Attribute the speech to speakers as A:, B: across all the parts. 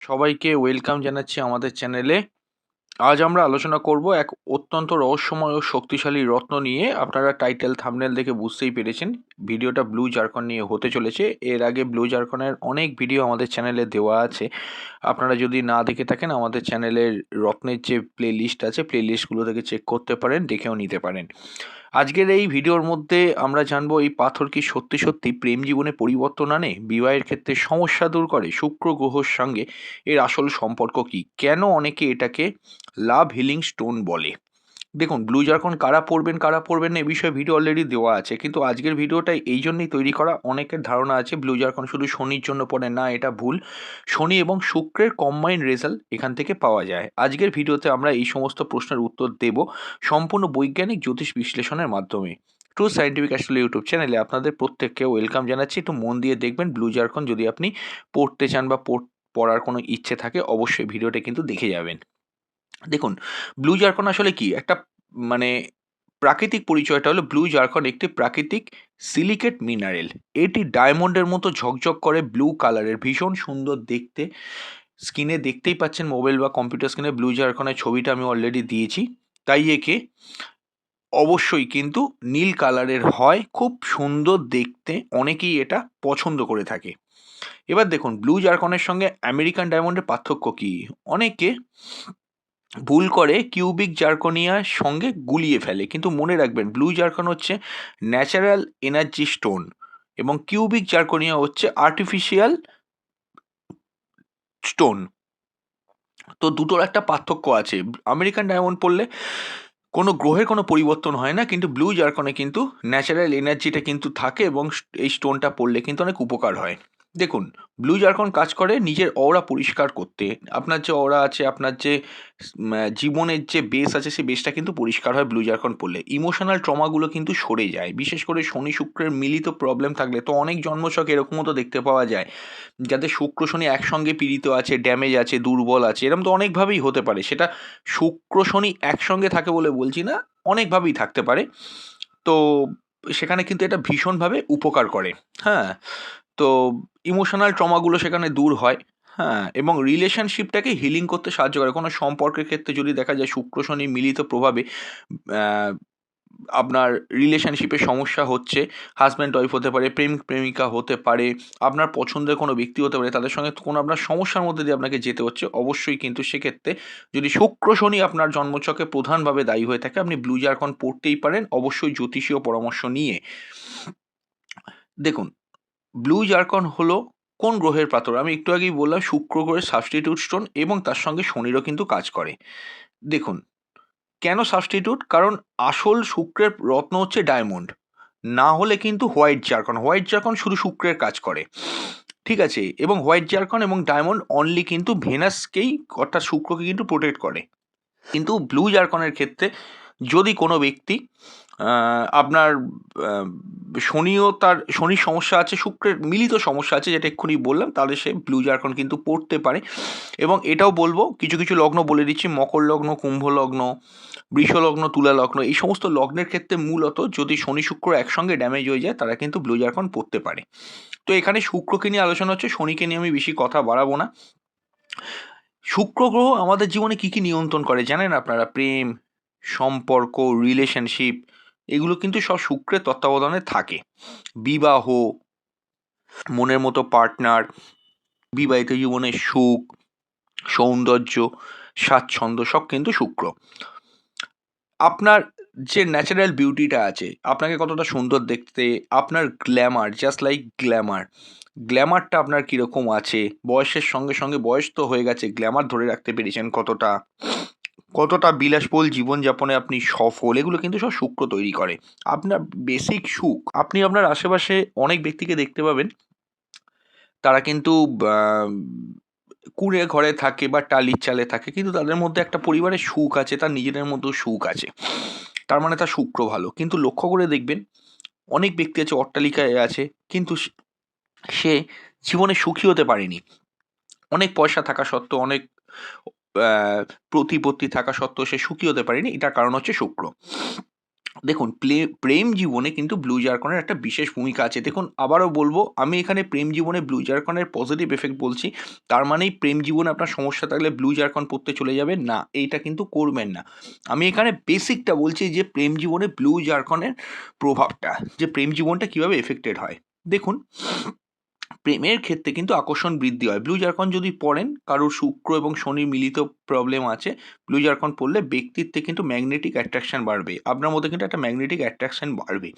A: সবাইকে ওয়েলকাম জানাচ্ছি আমাদের চ্যানেলে। আজ আমরা আলোচনা করব এক অত্যন্ত রহস্যময় ও শক্তিশালী রত্ন নিয়ে। আপনারা টাইটেল থাম্বনেল দেখে বুঝতেই পেরেছেন ভিডিওটা ব্লু জারকন নিয়ে হতে চলেছে। এর আগে ব্লু জারকনের অনেক ভিডিও আমাদের চ্যানেলে দেওয়া আছে। আপনারা যদি না দেখে থাকেন আমাদের চ্যানেলের রত্নের যে প্লে লিস্ট আছে, প্লে লিস্টগুলো থেকে চেক করতে পারেন, দেখেও নিতে পারেন। আজকের এই ভিডিওর মধ্যে আমরা জানবো এই পাথর কি সত্যি সত্যি প্রেম জীবনে পরিবর্তন আনে, বিবাহের ক্ষেত্রে সমস্যা দূর করে, শুক্র গ্রহর সঙ্গে এর আসল সম্পর্ক কি, কেন অনেকে এটাকে লাভ হিলিং স্টোন বলে। দেখুন, ব্লু জারকন কারা পড়বেন না এ বিষয়ে ভিডিও অলরেডি দেওয়া আছে, কিন্তু আজকের ভিডিওটা এই জন্যই তৈরি করা। অনেকের ধারণা আছে ব্লু জারকন শুধু শনির জন্য পড়ে, না, এটা ভুল। শনি এবং শুক্রের কম্বাইন্ড রেজাল্ট এখান থেকে পাওয়া যায়। আজকের ভিডিওতে আমরা এই সমস্ত প্রশ্নের উত্তর দেব সম্পূর্ণ বৈজ্ঞানিক জ্যোতিষ বিশ্লেষণের মাধ্যমে। ট্রু সায়েন্টিফিক অ্যাস্ট্রোলজি ইউটিউব চ্যানেলে আপনাদের প্রত্যেককে ওয়েলকাম জানাচ্ছি। একটু মন দিয়ে দেখবেন ব্লু জারকন যদি আপনি পড়তে চান বা পড়ার কোনো ইচ্ছে থাকে, অবশ্যই ভিডিওটা কিন্তু দেখে যাবেন। দেখুন, ব্লু জারকন আসলে কি একটা, মানে, প্রাকৃতিক পরিচয়টা হলো ব্লু জারকন একটি প্রাকৃতিক সিলিকেট মিনারেল। এটি ডায়মন্ডের মতো ঝকঝক করে, ব্লু কালারের, ভীষণ সুন্দর দেখতে। স্ক্রিনে দেখতেই পাচ্ছেন, মোবাইল বা কম্পিউটার স্ক্রিনে ব্লু জারকনের ছবিটা আমি অলরেডি দিয়েছি। তাই একে অবশ্যই কিন্তু নীল কালারের হয়, খুব সুন্দর দেখতে, অনেকেই এটা পছন্দ করে থাকে। এবার দেখুন, ব্লু জারকনের সঙ্গে আমেরিকান ডায়মন্ডের পার্থক্য কী। অনেকে ভুল করে কিউবিক জার্কনিয়ার সঙ্গে গুলিয়ে ফেলে, কিন্তু মনে রাখবেন ব্লু জার্কন হচ্ছে ন্যাচারাল এনার্জি স্টোন এবং কিউবিক জার্কনিয়া হচ্ছে আর্টিফিশিয়াল স্টোন। তো দুটোর একটা পার্থক্য আছে। আমেরিকান ডায়মন্ড পড়লে কোনো গ্রহের কোনো পরিবর্তন হয় না, কিন্তু ব্লু জার্কনে কিন্তু ন্যাচারাল এনার্জিটা কিন্তু থাকে এবং এই স্টোনটা পড়লে কিন্তু অনেক উপকার হয়। দেখুন, ব্লু জার্কন কাজ করে নিজের অরা পরিষ্কার করতে। আপনার যে অরা আছে, আপনার যে জীবনের যে বেস আছে, সেই বেসটা কিন্তু পরিষ্কার হয় ব্লু জার্কন পড়লে। ইমোশনাল ট্রমাগুলো কিন্তু সরে যায়, বিশেষ করে শনি শুক্রের মিলিত প্রবলেম থাকলে। তো অনেক জন্মছক এরকমও তো দেখতে পাওয়া যায়, যাদের শুক্র শনি একসঙ্গে পীড়িত আছে, ড্যামেজ আছে, দুর্বল আছে। এরকম তো অনেকভাবেই হতে পারে। সেটা শুক্র শনি একসঙ্গে থাকে বলে বলছি না, অনেকভাবেই থাকতে পারে। তো সেখানে কিন্তু এটা ভীষণভাবে উপকার করে। হ্যাঁ, তো ইমোশনাল ট্রমাগুলো সেখানে দূর হয়। হ্যাঁ, এবং রিলেশনশিপটাকে হিলিং করতে সাহায্য করে। কোনো সম্পর্কের ক্ষেত্রে যদি দেখা যায় শুক্র শনি মিলিত প্রভাবে আপনার রিলেশনশিপে সমস্যা হচ্ছে, হাজব্যান্ড ওয়াইফ হতে পারে, প্রেমিক প্রেমিকা হতে পারে, আপনার পছন্দের কোনো ব্যক্তি হতে পারে, তাদের সঙ্গে কোনো আপনার সমস্যার মধ্যে দিয়ে আপনাকে যেতে হচ্ছে, অবশ্যই কিন্তু সেক্ষেত্রে যদি শুক্র শনি আপনার জন্মছকে প্রধানভাবে দায়ী হয়ে থাকে, আপনি ব্লু জারকন পড়তেই পারেন, অবশ্যই জ্যোতিষীয় পরামর্শ নিয়ে। দেখুন, ব্লু জারকন হলো কোন গ্রহের পাথর? আমি একটু আগেই বললাম শুক্র গ্রহের সাবস্টিটিউট স্টোন, এবং তার সঙ্গে শনিরও কিন্তু কাজ করে। দেখুন, কেন সাবস্টিটিউট? কারণ আসল শুক্রের রত্ন হচ্ছে ডায়মন্ড, না হলে কিন্তু হোয়াইট জার্কন। হোয়াইট জার্কন শুধু শুক্রের কাজ করে, ঠিক আছে? এবং হোয়াইট জার্কন এবং ডায়মন্ড অনলি কিন্তু ভেনাসকেই, অর্থাৎ শুক্রকে কিন্তু প্রোটেক্ট করে। কিন্তু ব্লু জার্কনের ক্ষেত্রে যদি কোনো ব্যক্তি আপনার আহ, শনিও, তার শনির সমস্যা আছে, শুক্রের মিলিত সমস্যা আছে, যেটা এক্ষুনি বললাম, তাহলে সে ব্লু জার্কন কিন্তু পড়তে পারে। এবং এটাও বলবো, কিছু কিছু লগ্ন বলে দিচ্ছি: মকর লগ্ন, কুম্ভ লগ্ন, বৃষ লগ্ন, তুলা লগ্ন, এই সমস্ত লগ্নের ক্ষেত্রে মূলত যদি শনি শুক্র একসঙ্গে ড্যামেজ হয়ে যায়, তারা কিন্তু ব্লু জার্কন পড়তে পারে। তো এখানে শুক্রকে নিয়ে আলোচনা হচ্ছে, শনিকে নিয়ে আমি বেশি কথা বাড়াবো না। শুক্র গ্রহ আমাদের জীবনে কি কি নিয়ন্ত্রণ করে জানেন আপনারা? প্রেম, সম্পর্ক, রিলেশনশিপ, এগুলো কিন্তু সব শুক্রের তত্ত্বাবধানে থাকে। বিবাহ, মনের মতো পার্টনার, বিবাহিত জীবনের সুখ, সৌন্দর্য, স্বাচ্ছন্দ্য, সব কিন্তু শুক্র। আপনার যে ন্যাচারাল বিউটিটা আছে, আপনাকে কতটা সুন্দর দেখতে, আপনার গ্ল্যামার, জাস্ট লাইক গ্ল্যামার, গ্ল্যামারটা আপনার কীরকম আছে, বয়সের সঙ্গে সঙ্গে, বয়স তো হয়ে গেছে, গ্ল্যামার ধরে রাখতে পেরেছেন কতটা, কতটা বিলাসবহুল জীবনযাপনে আপনি সফল, এগুলো কিন্তু সব শুক্র তৈরি করে। আপনার বেসিক সুখ, আপনি আপনার আশেপাশে অনেক ব্যক্তিকে দেখতে পাবেন, তারা কিন্তু কুঁড়ে ঘরে থাকে বা টালির চালে থাকে, কিন্তু তাদের মধ্যে একটা পরিবারের সুখ আছে, তার নিজেদের মধ্যেও সুখ আছে। তার মানে তার শুক্র ভালো। কিন্তু লক্ষ্য করে দেখবেন, অনেক ব্যক্তি আছে অট্টালিকায় আছে, কিন্তু সে জীবনে সুখী হতে পারেনি। অনেক পয়সা থাকা সত্ত্বেও, অনেক প্রতিপত্তি থাকা সত্ত্বেও সে সুখী হতে পারেনি। এটার কারণ হচ্ছে শুক্র। দেখুন প্রেম জীবনে কিন্তু ব্লু জার্কনের একটা বিশেষ ভূমিকা আছে। দেখুন আবারও বলবো, আমি এখানে প্রেম জীবনে ব্লু জার্কনের পজিটিভ এফেক্ট বলছি, তার মানেই প্রেম জীবনে আপনার সমস্যা থাকলে ব্লু জার্কন পড়তে চলে যাবেন না, এইটা কিন্তু করবেন না। আমি এখানে বেসিকটা বলছি যে প্রেম জীবনে ব্লু জার্কনের প্রভাবটা, যে প্রেম জীবনটা কিভাবে এফেক্টেড হয়। দেখুন, প্রেমের ক্ষেত্রে কিন্তু আকর্ষণ বৃদ্ধি হয়। ব্লু জার্কন যদি পড়েন, কারোর শুক্র এবং শনির মিলিত প্রবলেম আছে, ব্লু জার্কন পড়লে ব্যক্তিত্বে কিন্তু ম্যাগনেটিক অ্যাট্রাকশন বাড়বে। আপনার মধ্যে কিন্তু একটা ম্যাগনেটিক অ্যাট্রাকশন বাড়বে।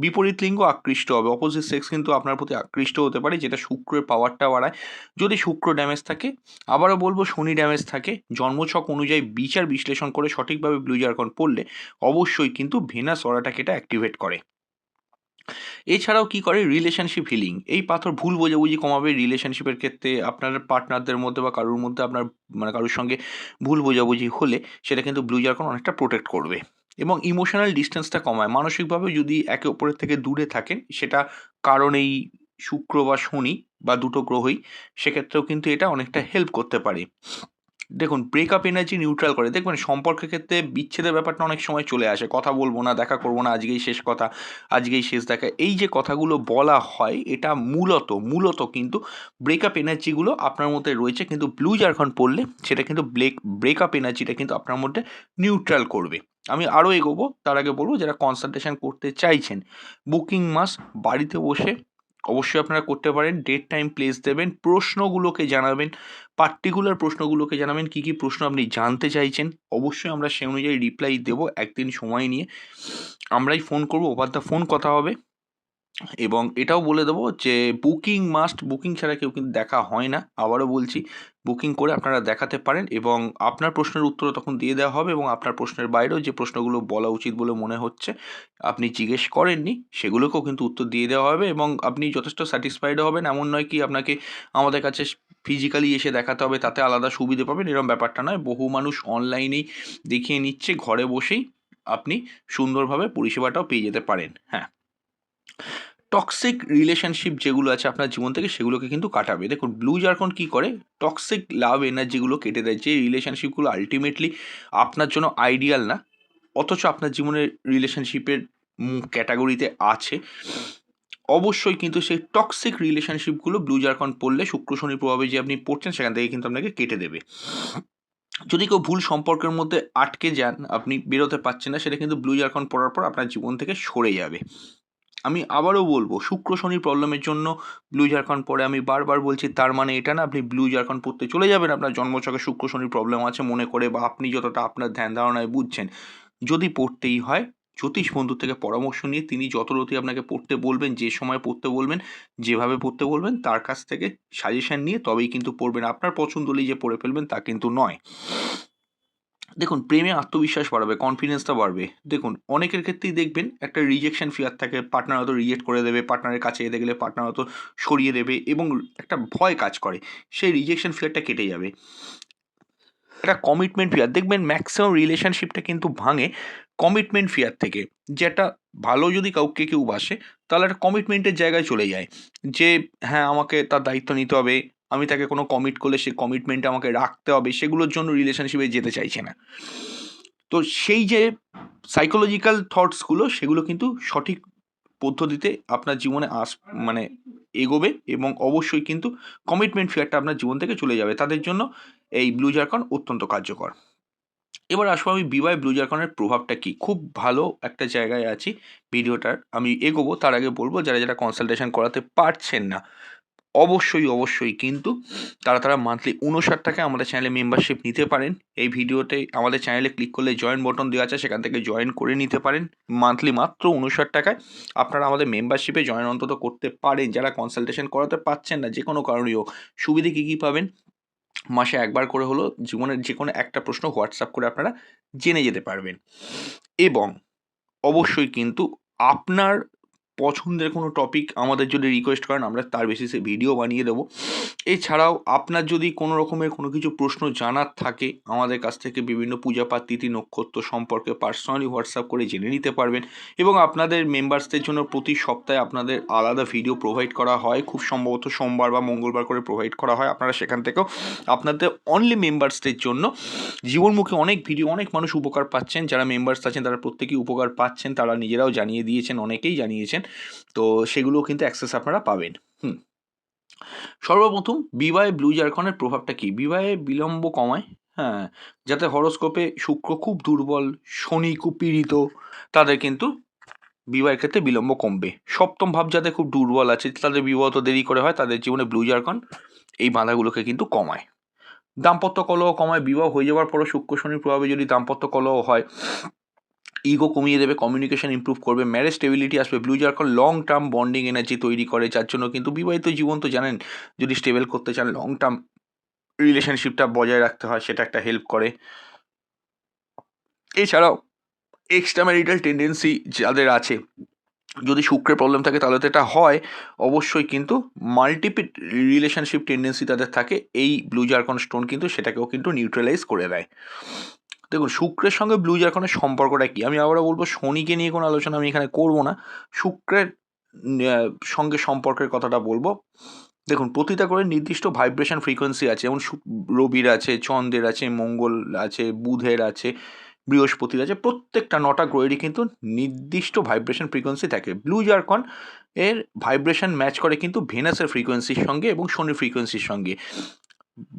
A: বিপরীত লিঙ্গ আকৃষ্ট হবে, অপোজিট সেক্স কিন্তু আপনার প্রতি আকৃষ্ট হতে পারে, যেটা শুক্রের পাওয়ারটা বাড়ায়। যদি শুক্র ড্যামেজ থাকে, আবারও বলবো শনি ড্যামেজ থাকে, জন্মছক অনুযায়ী বিচার বিশ্লেষণ করে সঠিকভাবে ব্লু জার্কন পড়লে অবশ্যই কিন্তু ভেনাস অরাটাকে এটা অ্যাক্টিভেট করে। এছাড়াও কি করে, রিলেশনশিপ হিলিং, এই পাথর ভুল বোঝাবুঝি কমাবে রিলেশনশিপের ক্ষেত্রে। আপনার পার্টনারদের মধ্যে বা কারোর মধ্যে আপনার মানে কারোর সঙ্গে ভুল বোঝাবুঝি হলে সেটা কিন্তু ব্লু জার্কন অনেকটা প্রোটেক্ট করবে। এবং ইমোশনাল ডিস্টেন্সটা কমায়, মানসিকভাবে যদি একে অপরের থেকে দূরে থাকেন, সেটা কারণ এই শুক্র বা শনি বা দুটো গ্রহই, সেক্ষেত্রেও কিন্তু এটা অনেকটা হেল্প করতে পারে। দেখুন, ব্রেকআপ এনার্জি নিউট্রাল করে। দেখবেন সম্পর্কের ক্ষেত্রে বিচ্ছেদের ব্যাপারটা অনেক সময় চলে আসে, কথা বলবো না, দেখা করবো না, আজকেই শেষ কথা, আজকেই শেষ দেখা, এই যে কথাগুলো বলা হয়, এটা মূলত কিন্তু ব্রেকআপ এনার্জিগুলো আপনার মধ্যে রয়েছে, কিন্তু ব্লু জার্কন পড়লে সেটা কিন্তু ব্রেকআপ এনার্জিটা কিন্তু আপনার মধ্যে নিউট্রাল করবে। আমি আরও এগোবো, তার আগে বলবো যারা কনসালটেশন করতে চাইছেন, বুকিং মাস বাড়িতে বসে অবশ্যই আপনারা করতে পারেন। ডেট টাইম প্লেস দেবেন, প্রশ্নগুলোকে জানাবেন, পার্টিকুলার প্রশ্নগুলোকে জানাবেন, কী কী প্রশ্ন আপনি জানতে চাইছেন। অবশ্যই আমরা সেই অনুযায়ী রিপ্লাই দেবো, একদিন সময় নিয়ে আমরাই ফোন করবো, ওভার দ্য ফোন কথা হবে। এবং এটাও বলে দেবো যে বুকিং মাস্ট, বুকিং ছাড়া কেউ কিন্তু দেখা হয় না। আবারও বলছি, বুকিং করে আপনারা দেখাতে পারেন এবং আপনার প্রশ্নের উত্তরও তখন দিয়ে দেওয়া হবে, এবং আপনার প্রশ্নের বাইরেও যে প্রশ্নগুলো বলা উচিত বলে মনে হচ্ছে আপনি জিজ্ঞেস করেননি, সেগুলোকেও কিন্তু উত্তর দিয়ে দেওয়া হবে, এবং আপনি যথেষ্ট স্যাটিসফাইডও হবেন। এমন নয় কি আপনাকে আমাদের কাছে ফিজিক্যালি এসে দেখাতে হবে, তাতে আলাদা সুবিধে পাবেন, এরকম ব্যাপারটা নয়। বহু মানুষ অনলাইনেই দেখিয়ে নিচ্ছে, ঘরে বসেই আপনি সুন্দরভাবে পরিষেবাটাও পেয়ে যেতে পারেন। হ্যাঁ, টক্সিক রিলেশনশিপ যেগুলো আছে আপনার জীবন থেকে, সেগুলোকে কিন্তু কাটাবে। দেখুন, ব্লু জার্কন কী করে, টক্সিক লাভ এনার্জিগুলো কেটে দেয়, যে রিলেশনশিপগুলো আলটিমেটলি আপনার জন্য আইডিয়াল না, অথচ আপনার জীবনের রিলেশনশিপের ক্যাটাগরিতে আছে, অবশ্যই কিন্তু সেই টক্সিক রিলেশনশিপগুলো ব্লু জার্কন পড়লে, শুক্র শনির প্রভাবে যে আপনি পড়ছেন, সেখান থেকে কিন্তু আপনাকে কেটে দেবে। যদি কেউ ভুল সম্পর্কের মধ্যে আটকে যান, আপনি বেরোতে পারছেন না, সেটা কিন্তু ব্লু জার্কন পড়ার পর আপনার জীবন থেকে সরে যাবে। আমি আবারও বলবো, শুক্র শনির প্রবলেমের জন্য ব্লু জার্কন পরে, আমি বারবার বলছি, তার মানে এটা না আপনি ব্লু জার্কন পড়তে চলে যাবেন আপনার জন্মছকে শুক্র শনির প্রবলেম আছে মনে করে, বা আপনি যতটা আপনার ধ্যান ধারণায় বুঝছেন। যদি পড়তেই হয়, জ্যোতিষ বন্ধুর থেকে পরামর্শ নিয়ে, তিনি যত রতি আপনাকে পড়তে বলবেন, যে সময় পড়তে বলবেন, যেভাবে পড়তে বলবেন, তার কাছ থেকে সাজেশন নিয়ে তবেই কিন্তু পড়বেন। আপনার পছন্দ হলেই যে পড়ে ফেলবেন তা কিন্তু নয়। দেখুন, প্রেমে আত্মবিশ্বাস বাড়াবে, কনফিডেন্সটা বাড়বে। দেখুন, অনেকের ক্ষেত্রেই দেখবেন একটা রিজেকশন ফিয়ার থাকে, পার্টনার হয়তো রিজেক্ট করে দেবে, পার্টনারের কাছে যেতে গেলে পার্টনার হয়তো সরিয়ে দেবে, এবং একটা ভয় কাজ করে, সেই রিজেকশন ফিয়ারটা কেটে যাবে। একটা কমিটমেন্ট ফিয়ার, দেখবেন ম্যাক্সিমাম রিলেশনশিপটা কিন্তু ভাঙে কমিটমেন্ট ফিয়ার থেকে। যেটা ভালো, যদি কাউকে কেউ বাসে, তাহলে একটা কমিটমেন্টের জায়গায় চলে যায়, যে হ্যাঁ, আমাকে তার দায়িত্ব নিতে হবে, আমি তাকে কোনো কমিট করলে সে কমিটমেন্ট আমাকে রাখতে হবে, সেগুলোর জন্য রিলেশনশিপে যেতে চাইছে না। তো সেই যে সাইকোলজিক্যাল থটসগুলো, সেগুলো কিন্তু সঠিক পদ্ধতিতে আপনার জীবনে মানে এগোবে, এবং অবশ্যই কিন্তু কমিটমেন্ট ফিয়ারটা আপনার জীবন থেকে চলে যাবে। তাদের জন্য এই ব্লু জার্কন অত্যন্ত কার্যকর। এবার আসবো আমি বিবাহে ব্লু জার্কনের প্রভাবটা কী। খুব ভালো একটা জায়গায় আছি ভিডিওটার, আমি এগোবো, তার আগে বলবো যারা কনসালটেশন করাতে পারছেন না, অবশ্যই কিন্তু তারা মান্থলি ৫৯ টাকায় আমাদের চ্যানেলে মেম্বারশিপ নিতে পারেন। এই ভিডিওতে আমাদের চ্যানেলে ক্লিক করলে জয়েন বাটন দেওয়া আছে, সেখান থেকে জয়েন করে নিতে পারেন। মান্থলি মাত্র ৫৯ টাকায় আপনারা আমাদের মেম্বারশিপে জয়েন অন্তত করতে পারেন। যারা কনসালটেশন করাতে পারছেন না, যে কোনো কারণেই হোক, সুবিধে কী পাবেন, মাসে একবার করে হলো জীবনের যে কোনো একটা প্রশ্ন হোয়াটসঅ্যাপ করে আপনারা জেনে যেতে পারবেন। এবং অবশ্যই কিন্তু আপনার পছন্দের কোনো টপিক আমাদের যদি রিকোয়েস্ট করেন আমরা তার বেসিসে ভিডিও বানিয়ে দেবো। এছাড়াও আপনার যদি কোনো রকমের কোনো কিছু প্রশ্ন জানার থাকে আমাদের কাছ থেকে বিভিন্ন পূজাপাঠ তিথি নক্ষত্র সম্পর্কে পার্সোনালি হোয়াটসঅ্যাপ করে জেনে নিতে পারবেন। এবং আপনাদের মেম্বার্সদের জন্য প্রতি সপ্তাহে আপনাদের আলাদা ভিডিও প্রোভাইড করা হয়, খুব সম্ভবত সোমবার বা মঙ্গলবার করে প্রোভাইড করা হয়। আপনারা সেখান থেকেও আপনাদের অনলি মেম্বার্সদের জন্য জীবনমুখী অনেক ভিডিও, অনেক মানুষ উপকার পাচ্ছেন। যারা মেম্বার্স আছেন তারা প্রত্যেকেই উপকার পাচ্ছেন, তারা নিজেরাও জানিয়ে দিয়েছেন, অনেকেই জানিয়েছেন। তো সেগুলোও কিন্তু অ্যাক্সেস আপনারা পাবেন। সর্বপ্রথম বিবাহে ব্লু জারকনের প্রভাবটা কি? বিবাহে বিলম্ব কমায়, হ্যাঁ, যাতে হরোস্কোপে শুক্র খুব দুর্বল, শনি খুব পীড়িত, তাদের কিন্তু বিবাহের ক্ষেত্রে বিলম্ব কমবে। সপ্তম ভাব যাদের খুব দুর্বল আছে, তাদের বিবাহ তো দেরি করে হয়, তাদের জীবনে ব্লু জারকন এই বাধাগুলোকে কিন্তু কমায়। দাম্পত্য কলহ কমায়। বিবাহ হয়ে যাওয়ার পরও শুক্র শনির প্রভাবে যদি দাম্পত্য কলহ হয়, ইগো কমিয়ে দেবে, কমিউনিকেশন ইমপ্রুভ করবে, ম্যারেজ স্টেবিলিটি আসবে। Blue zircon long term bonding energy তৈরি করে, যার জন্য কিন্তু বিবাহিত জীবন তো জানেন, যদি স্টেবল করতে চান লং টার্ম রিলেশনশিপটা বজায় রাখতে হয়, সেটা একটা হেল্প করে। এছাড়াও এক্সট্রা ম্যারিটাল টেন্ডেন্সি যাদের আছে, যদি শুক্রের প্রবলেম থাকে তাহলে তো এটা হয় অবশ্যই, কিন্তু মাল্টিপল রিলেশনশিপ টেন্ডেন্সি তাদের থাকে, এই ব্লু জারকন স্টোন কিন্তু সেটাকেও কিন্তু নিউট্রালাইজ করে দেয়। দেখুন শুক্রের সঙ্গে ব্লু জারকনের সম্পর্কটা কি, আমি আবারও বলবো শনিকে নিয়ে কোনো আলোচনা আমি এখানে করব না, শুক্রের সঙ্গে সম্পর্কের কথাটা বলবো। দেখুন প্রতিটা করে নির্দিষ্ট ভাইব্রেশন ফ্রিকোয়েন্সি আছে, যেমন রবির আছে, চন্দ্রের আছে, মঙ্গল আছে, বুধের আছে, বৃহস্পতির আছে, প্রত্যেকটা 9টা গ্রহেরই কিন্তু নির্দিষ্ট ভাইব্রেশন ফ্রিকোয়েন্সি থাকে। ব্লু জারকন এর ভাইব্রেশন ম্যাচ করে কিন্তু ভেনাসের ফ্রিকোয়েন্সির সঙ্গে এবং শনির ফ্রিকোয়েন্সির সঙ্গে।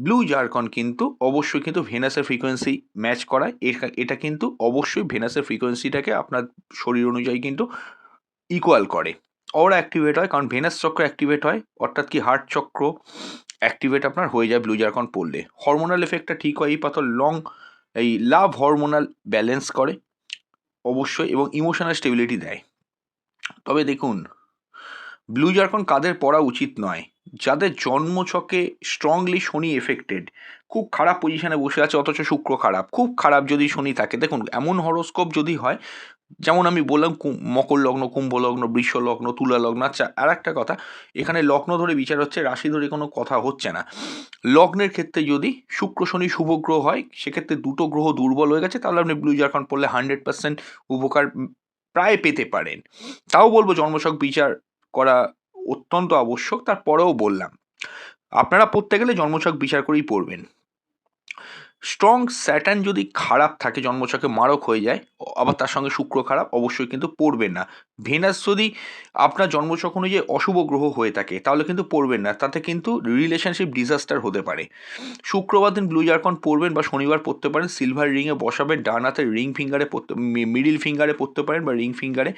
A: ব্লু জারকন কিন্তু অবশ্যই কিন্তু ভেনাসের ফ্রিকোয়েন্সি ম্যাচ করায়, এটা কিন্তু অবশ্যই ভেনাসের ফ্রিকোয়েন্সিটাকে আপনার শরীর অনুযায়ী কিন্তু ইকুয়াল করে। অরা অ্যাক্টিভেট হয়, কারণ ভেনাস চক্র অ্যাক্টিভেট হয়, অর্থাৎ কি হার্ট চক্র অ্যাক্টিভেট আপনার হয়ে যায় ব্লু জারকন পড়লে। হরমোনাল এফেক্টটা ঠিক হয়, এই পাথর এই লাভ হরমোনাল ব্যালেন্স করে অবশ্যই, এবং ইমোশনাল স্টেবিলিটি দেয়। তবে দেখুন ব্লু জারকন কাদের পড়া উচিত নয়? যাদের জন্মছকে স্ট্রংলি শনি এফেক্টেড, খুব খারাপ পজিশনে বসে আছে অথচ শুক্র খারাপ, খুব খারাপ যদি শনি থাকে। দেখুন এমন হরোস্কোপ যদি হয়, যেমন আমি বললাম মকর লগ্ন, কুম্ভ লগ্ন, বৃষ লগ্ন, তুলা লগ্ন। আচ্ছা আর একটা কথা, এখানে লগ্ন ধরে বিচার হচ্ছে, রাশি ধরে কোনো কথা হচ্ছে না। লগ্নের ক্ষেত্রে যদি শুক্র শনি শুভ গ্রহ হয়, সেক্ষেত্রে দুটো গ্রহ দুর্বল হয়ে গেছে, তাহলে আপনি ব্লু জারকন পড়লে 100% উপকার প্রায় পেতে পারেন। তাও বলবো জন্মছক বিচার করা অত্যন্ত আবশ্যক। তারপরেও বললাম আপনারা পড়তে গেলে জন্মছক বিচার করেই পড়বেন। স্ট্রং স্যাটার্ন যদি খারাপ থাকে, জন্মছকে মারক হয়ে যায়, আবার তার সঙ্গে শুক্র খারাপ, অবশ্যই কিন্তু পড়বেন না। ভেনাস যদি আপনার জন্মছক অনুযায়ী অশুভ গ্রহ হয়ে থাকে তাহলে কিন্তু পড়বেন না, তাতে কিন্তু রিলেশনশিপ ডিজাস্টার হতে পারে। শুক্রবার দিন ব্লু জারকন পড়বেন বা শনিবার পড়তে পারেন, সিলভার রিংয়ে বসাবেন, ডান হাতের রিং ফিঙ্গারে পড়তে, মিডিল ফিঙ্গারে পড়তে পারেন বা রিং ফিঙ্গারে।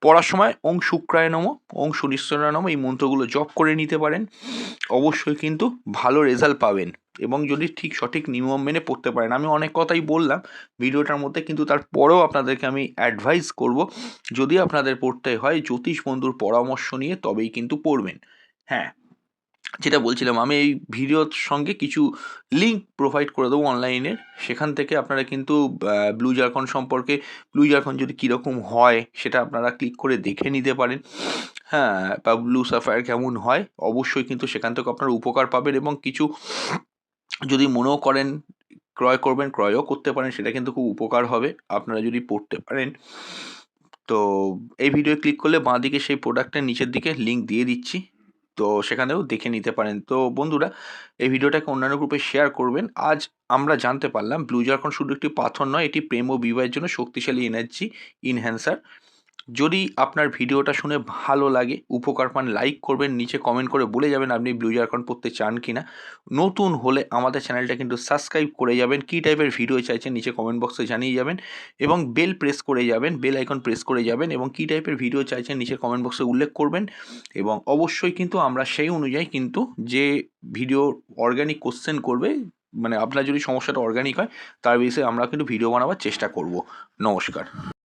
A: পড়ার সময় ওং শুক্রায় নমঃ, ওং শনিশ্বরায় নমঃ এই মন্ত্রগুলো জপ করে নিতে পারেন, অবশ্যই কিন্তু ভালো রেজাল্ট পাবেন। এবং যদি ঠিক সঠিক নিয়ম মেনে পড়তে পারেন, আমি অনেক কথাই বললাম ভিডিওটার মধ্যে, কিন্তু তারপরেও আপনাদেরকে আমি অ্যাডভাইস করব, যদি আপনাদের পড়তে হয় জ্যোতিষ বন্ধুর পরামর্শ নিয়ে তবেই কিন্তু পড়বেন। হ্যাঁ, যেটা বলছিলাম, আমি এই ভিডিওর সঙ্গে কিছু লিঙ্ক প্রোভাইড করে দেবো অনলাইনের, সেখান থেকে আপনারা কিন্তু ব্লু জারকন সম্পর্কে, ব্লু জারকন যদি কীরকম হয় সেটা আপনারা ক্লিক করে দেখে নিতে পারেন। হ্যাঁ, বা ব্লু সাফায়ার কেমন হয়, অবশ্যই কিন্তু সেখান থেকে আপনারা উপকার পাবেন। এবং কিছু যদি মনেও করেন ক্রয় করবেন, ক্রয়ও করতে পারেন, সেটা কিন্তু খুব উপকার হবে আপনারা যদি পড়তে পারেন। তো এই ভিডিও ক্লিক করলে বাঁ দিকে সেই প্রোডাক্টের নিচের দিকে লিঙ্ক দিয়ে দিচ্ছি, তো সেখানেও দেখে নিতে পারেন। তো বন্ধুরা এই ভিডিওটাকে অন্যান্য গ্রুপে শেয়ার করবেন। আজ আমরা জানতে পারলাম ব্লু জারকন শুধু একটি পাথর নয়, এটি প্রেম ও বিবাহের জন্য শক্তিশালী এনার্জি ইনহ্যান্সার। যদি আপনার ভিডিওটা শুনে ভালো লাগে, উপকার পান, লাইক করবেন, নিচে কমেন্ট করে বলে যাবেন আপনি ব্লু জারকন পড়তে চান কি না। নতুন হলে আমাদের চ্যানেলটা কিন্তু সাবস্ক্রাইব করে যাবেন, কী টাইপের ভিডিও চাইছেন নিচে কমেন্ট বক্সে জানিয়ে যাবেন, এবং বেল প্রেস করে যাবেন, বেল আইকন প্রেস করে যাবেন, এবং কী টাইপের ভিডিও চাইছেন নিচে কমেন্ট বক্সে উল্লেখ করবেন। এবং অবশ্যই কিন্তু আমরা সেই অনুযায়ী কিন্তু যে ভিডিও অর্গানিক কোশ্চেন করবে, মানে আপনার যদি সমস্যাটা অর্গানিক হয় তার বেসে আমরা কিন্তু ভিডিও বানাবার চেষ্টা করব। নমস্কার।